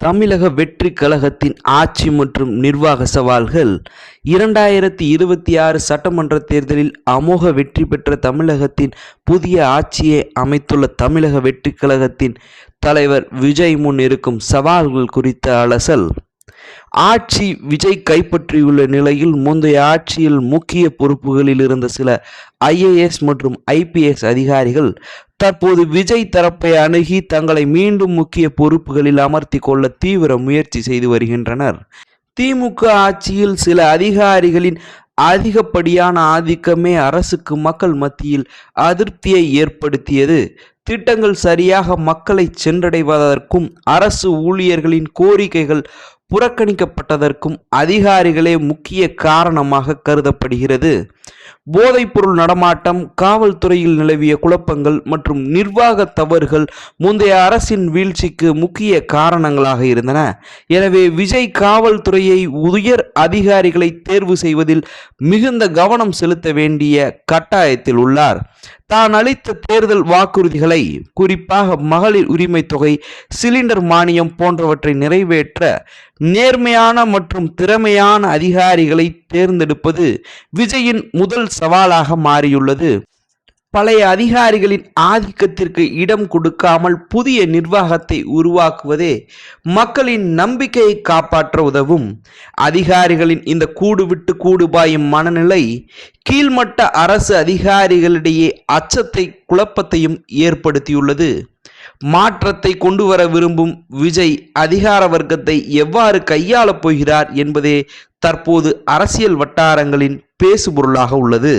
தமிழக வெற்றிக் கழகத்தின் ஆட்சி மற்றும் நிர்வாக சவால்கள் 2026 சட்டமன்ற தேர்தலில் அமோக வெற்றி பெற்ற தமிழகத்தின் புதிய ஆட்சியை அமைத்துள்ள தமிழக வெற்றிக் கழகத்தின் தலைவர் விஜய் முன் இருக்கும் சவால்கள் குறித்த அலசல். ஆட்சி விஜய் கைப்பற்றியுள்ள நிலையில் முந்தைய ஆட்சியில் முக்கிய பொறுப்புகளில் இருந்த சில IAS மற்றும் IPS அதிகாரிகள் தற்போது விஜய் தரப்பை அணுகி தங்களை மீண்டும் முக்கிய பொறுப்புகளில் அமர்த்தி கொள்ள தீவிர முயற்சி செய்து வருகின்றனர். திமுக ஆட்சியில் சில அதிகாரிகளின் அதிகப்படியான ஆதிக்கமே அரசுக்கு மக்கள் மத்தியில் அதிருப்தியை ஏற்படுத்தியது. திட்டங்கள் சரியாக மக்களை சென்றடைவதற்கும் அரசு ஊழியர்களின் கோரிக்கைகள் புறக்கணிக்கப்பட்டதற்கும் அதிகாரிகளே முக்கிய காரணமாக கருதப்படுகிறது. போதைப்பொருள் நடமாட்டம், காவல்துறையில் நிலவிய குழப்பங்கள் மற்றும் நிர்வாக தவறுகள் முந்தைய அரசின் வீழ்ச்சிக்கு முக்கிய காரணங்களாக இருந்தன. எனவே விஜய் காவல்துறையை உயர் அதிகாரிகளை தேர்வு செய்வதில் மிகுந்த கவனம் செலுத்த வேண்டிய கட்டாயத்தில் உள்ளார். தான் அளித்த தேர்தல் வாக்குறுதிகளை, குறிப்பாக மகளிர் உரிமை தொகை, சிலிண்டர் மானியம் போன்றவற்றை நிறைவேற்ற நேர்மையான மற்றும் திறமையான அதிகாரிகளை தேர்ந்தெடுப்பது விஜயின் முதல் சவாலாக மாறியுள்ளது. பழைய அதிகாரிகளின் ஆதிக்கத்திற்கு இடம் கொடுக்காமல் புதிய நிர்வாகத்தை உருவாக்குவதே மக்களின் நம்பிக்கையை காப்பாற்ற உதவும். அதிகாரிகளின் இந்த கூடு விட்டு கூடு பாயும் மனநிலை கீழ்மட்ட அரசு அதிகாரிகளிடையே அச்சத்தை, குழப்பத்தையும் ஏற்படுத்தியுள்ளது. மாற்றத்தை கொண்டு வர விரும்பும் விஜய் அதிகார வர்க்கத்தை எவ்வாறு கையாளப் போகிறார் என்பதே தற்போது அரசியல் வட்டாரங்களின் பேசுபொருளாக உள்ளது.